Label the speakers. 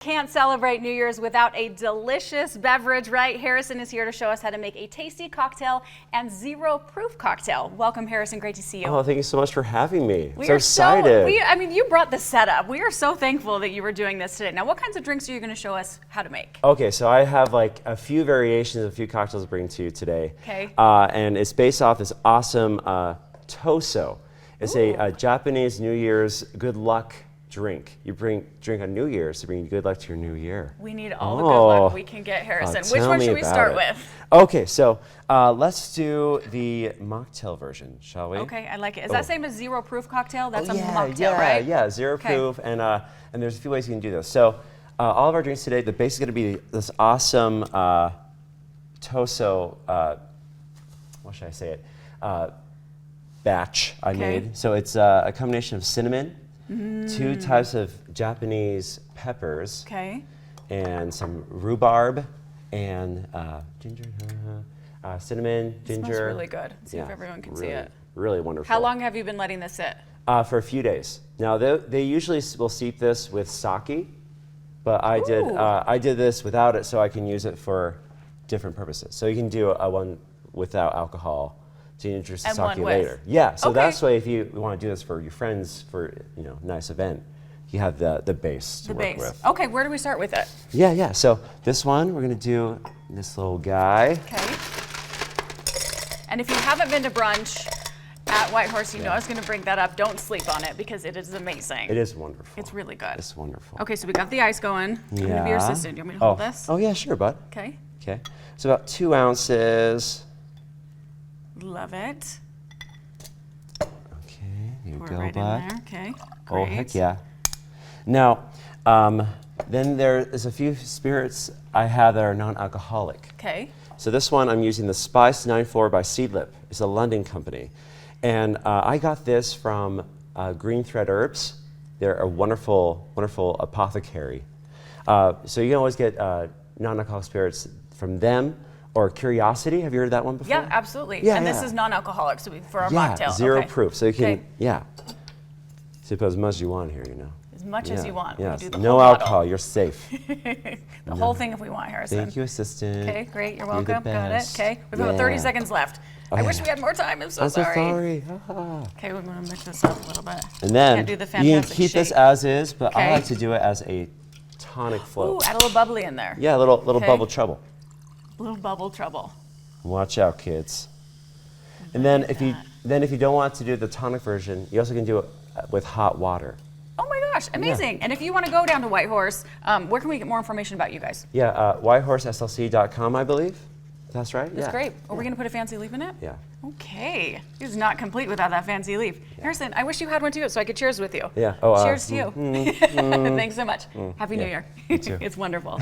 Speaker 1: Can't celebrate New Year's without a delicious beverage, right? Harrison is here to show us how to make a tasty cocktail and zero-proof cocktail. Welcome, Harrison. Great to see you.
Speaker 2: Oh, thank you so much for having me.
Speaker 1: We
Speaker 2: so
Speaker 1: are
Speaker 2: excited.
Speaker 1: I mean, you brought the setup. We are so thankful that you were doing this today. Now, what kinds of drinks are you going to show us how to make?
Speaker 2: Okay, so I have like a few variations, a few cocktails to bring to you today.
Speaker 1: Okay.
Speaker 2: And it's based off this awesome toso. It's a Japanese New Year's good luck drink. You drink on New Year's to bring good luck to your new year.
Speaker 1: We need all the good luck we can get, Harrison. Which one should we start with?
Speaker 2: Okay, so let's do the mocktail version, shall we?
Speaker 1: Okay, I like it. Is that same as zero-proof cocktail? That's a
Speaker 2: yeah,
Speaker 1: mocktail, right?
Speaker 2: Yeah, zero-proof, and there's a few ways you can do this. So all of our drinks today, they're basically going to be this awesome toso, what should I say it, batch I made. So it's a combination of cinnamon, 2 types of Japanese peppers, and some rhubarb, and ginger, cinnamon, ginger.
Speaker 1: It smells really good. Let's see if everyone can see it.
Speaker 2: Really wonderful.
Speaker 1: How long have you been letting this sit?
Speaker 2: For a few days. Now they usually will steep this with sake, but I did this without it so I can use it for different purposes. So you can do one without alcohol to introduce the sake later. Yeah, so that's why if you want to do this for your friends for nice event, you have the base to work with.
Speaker 1: Okay, where do we start with it?
Speaker 2: Yeah. So this one we're gonna do this little guy.
Speaker 1: Okay. And if you haven't been to brunch at White Horse, you know I was gonna bring that up. Don't sleep on it because it is amazing.
Speaker 2: It is wonderful.
Speaker 1: It's really good.
Speaker 2: It's wonderful.
Speaker 1: Okay, so we got the ice going. I'm gonna be your assistant. Do you want me to hold this?
Speaker 2: Oh yeah, sure, bud.
Speaker 1: Okay.
Speaker 2: Okay. So about 2 ounces.
Speaker 1: Love it.
Speaker 2: Okay, here we go,
Speaker 1: right
Speaker 2: bud.
Speaker 1: in there. Okay,
Speaker 2: Oh,
Speaker 1: great.
Speaker 2: heck yeah. Now, then there is a few spirits I have that are non-alcoholic.
Speaker 1: Okay.
Speaker 2: So this one I'm using the Spice 94 by Seedlip. It's a London company. And I got this from Green Thread Herbs. They're a wonderful, wonderful apothecary. So you can always get non-alcoholic spirits from them. Or Curiosity, have you heard of that one before?
Speaker 1: Yeah, absolutely.
Speaker 2: Yeah,
Speaker 1: and this is non-alcoholic, so for our mocktail.
Speaker 2: Zero proof, so you can, so you put as much as you want here,
Speaker 1: As much as you want.
Speaker 2: Yes.
Speaker 1: We do the
Speaker 2: No
Speaker 1: whole
Speaker 2: alcohol,
Speaker 1: bottle.
Speaker 2: you're safe.
Speaker 1: The whole thing if we want, Harrison.
Speaker 2: Thank you, assistant.
Speaker 1: Okay, great, you're
Speaker 2: the
Speaker 1: welcome. Got it,
Speaker 2: best.
Speaker 1: okay. We've got 30 seconds left. I wish we had more time, I'm so sorry.
Speaker 2: sorry.
Speaker 1: Okay, we're gonna mix this up a little bit.
Speaker 2: And then
Speaker 1: Can't do the
Speaker 2: you can
Speaker 1: fantastic
Speaker 2: keep this
Speaker 1: shake.
Speaker 2: as is, but I like to do it as a tonic float.
Speaker 1: Ooh, add a little bubbly in there.
Speaker 2: Yeah, a little bubble trouble.
Speaker 1: Little bubble trouble.
Speaker 2: Watch out, kids. And then if you don't want to do the tonic version, you also can do it with hot water.
Speaker 1: Oh my gosh, amazing. And if you want to go down to White Horse, where can we get more information about you guys?
Speaker 2: Yeah, whitehorseslc.com, I believe. That's right?
Speaker 1: That's great. Are we going to put a fancy leaf in it?
Speaker 2: Yeah.
Speaker 1: Okay. It's not complete without that fancy leaf. Harrison, I wish you had one too so I could cheers with you.
Speaker 2: Yeah. Oh,
Speaker 1: cheers to you. Thanks so much. Happy New Year.
Speaker 2: You too.
Speaker 1: It's wonderful.